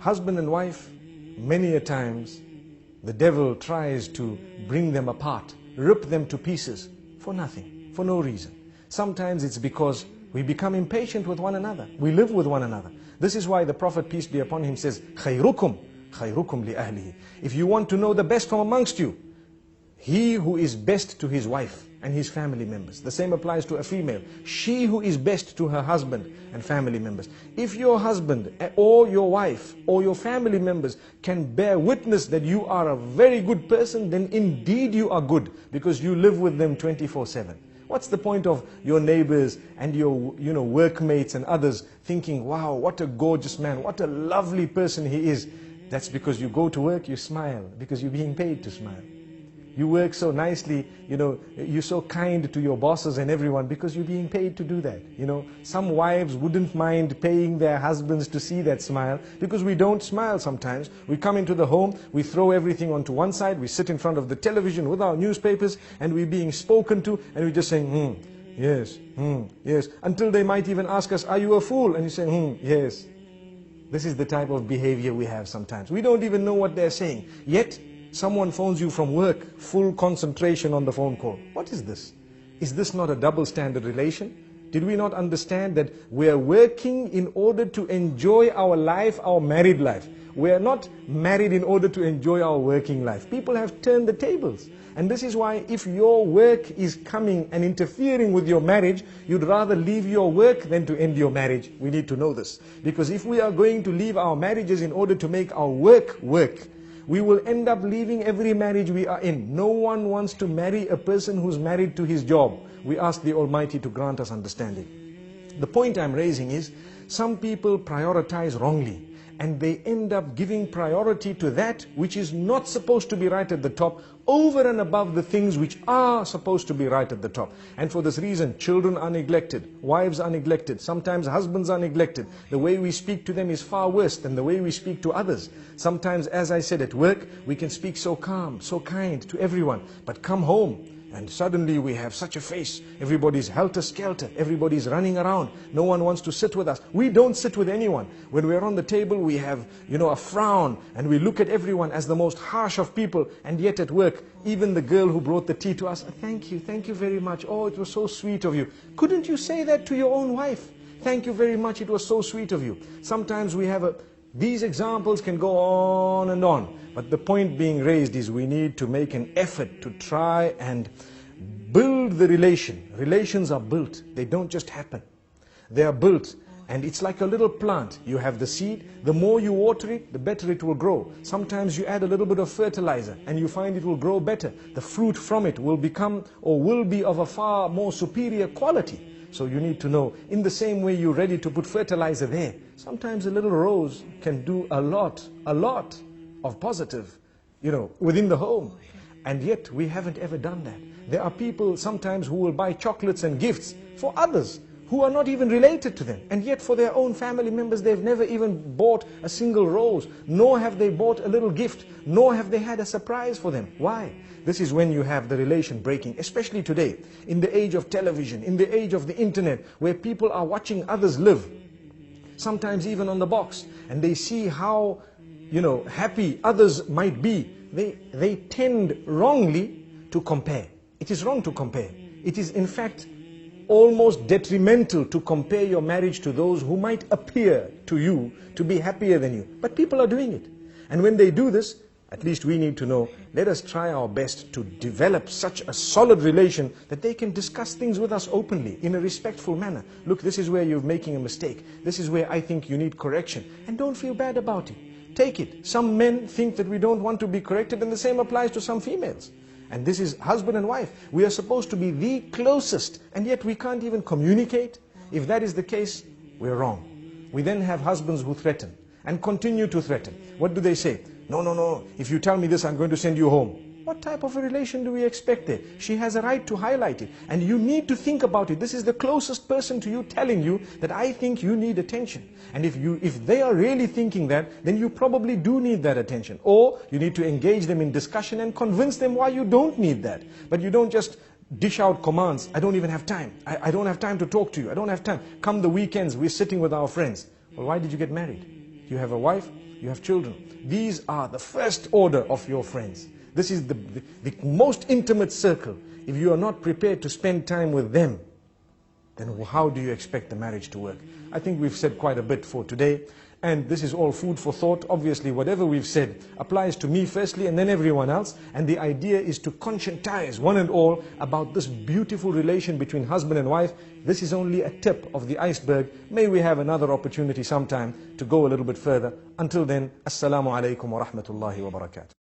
Husband and wife, many a times, the devil tries to bring them apart, rip them to pieces for nothing, for no reason. Sometimes it's because we become impatient with one another. We live with one another. This is why the Prophet, peace be upon him, says, خَيْرُكُمْ خَيْرُكُمْ لِأَهْلِهِ. If you want to know the best from amongst you, he who is best to his wife and his family members. The same applies to a female. She who is best to her husband and family members. If your husband or your wife or your family members can bear witness that you are a very good person, then indeed you are good, because you live with them 24/7. What's the point of your neighbors and your workmates and others thinking, wow, what a gorgeous man, what a lovely person he is? That's because you go to work, you smile, because you're being paid to smile. You work so nicely, you're so kind to your bosses and everyone because you're being paid to do that. Some wives wouldn't mind paying their husbands to see that smile, because we don't smile sometimes. We come into the home, we throw everything onto one side, we sit in front of the television with our newspapers, and we're being spoken to, and we're just saying, yes, yes, until they might even ask us, are you a fool? And you say, yes. This is the type of behavior we have sometimes. We don't even know what they're saying. Yet, someone phones you from work, full concentration on the phone call. What is this? Is this not a double standard relation? Did we not understand that we are working in order to enjoy our life, our married life? We are not married in order to enjoy our working life. People have turned the tables. And this is why if your work is coming and interfering with your marriage, you'd rather leave your work than to end your marriage. We need to know this. Because if we are going to leave our marriages in order to make our work work, we will end up leaving every marriage we are in. No one wants to marry a person who's married to his job. We ask the Almighty to grant us understanding. The point I'm raising is, some people prioritize wrongly, and they end up giving priority to that which is not supposed to be right at the top, over and above the things which are supposed to be right at the top. And for this reason, children are neglected, wives are neglected, sometimes husbands are neglected. The way we speak to them is far worse than the way we speak to others. Sometimes, as I said, at work, we can speak so calm, so kind to everyone, but come home, and suddenly we have such a face. Everybody's helter-skelter. Everybody's running around. No one wants to sit with us. We don't sit with anyone. When we're on the table, we have, a frown, and we look at everyone as the most harsh of people. And yet at work, even the girl who brought the tea to us, thank you very much. Oh, it was so sweet of you. Couldn't you say that to your own wife? Thank you very much, it was so sweet of you. Sometimes we have these examples can go on and on. But the point being raised is we need to make an effort to try and build the relation. Relations are built. They don't just happen. They are built. And it's like a little plant. You have the seed. The more you water it, the better it will grow. Sometimes you add a little bit of fertilizer and you find it will grow better. The fruit from it will become or will be of a far more superior quality. So you need to know, in the same way you're ready to put fertilizer there, sometimes a little rose can do a lot of positive, within the home. And yet we haven't ever done that. There are people sometimes who will buy chocolates and gifts for others who are not even related to them. And yet for their own family members, they've never even bought a single rose, nor have they bought a little gift, nor have they had a surprise for them. Why? This is when you have the relation breaking, especially today, in the age of television, in the age of the internet, where people are watching others live, sometimes even on the box, and they see how, happy others might be. They tend wrongly to compare. It is wrong to compare. It is in fact almost detrimental to compare your marriage to those who might appear to you to be happier than you. But people are doing it. And when they do this, at least we need to know, let us try our best to develop such a solid relation that they can discuss things with us openly, in a respectful manner. Look, this is where you're making a mistake. This is where I think you need correction. And don't feel bad about it. Take it. Some men think that we don't want to be corrected, and the same applies to some females. And this is husband and wife. We are supposed to be the closest, and yet we can't even communicate. If that is the case, we're wrong. We then have husbands who threaten and continue to threaten. What do they say? No, if you tell me this, I'm going to send you home. What type of a relation do we expect there? She has a right to highlight it. And you need to think about it. This is the closest person to you telling you that I think you need attention. And if they are really thinking that, then you probably do need that attention. Or you need to engage them in discussion and convince them why you don't need that. But you don't just dish out commands. I don't even have time. I don't have time to talk to you. I don't have time. Come the weekends, we're sitting with our friends. Well, why did you get married? You have a wife, you have children. These are the first order of your friends. This is the most intimate circle. If you are not prepared to spend time with them, then how do you expect the marriage to work? I think we've said quite a bit for today, and this is all food for thought. Obviously, whatever we've said applies to me firstly and then everyone else, and the idea is to conscientize one and all about this beautiful relation between husband and wife. This is only a tip of the iceberg. May we have another opportunity sometime to go a little bit further. Until then, Assalamu alaikum wa rahmatullahi wa barakatuh.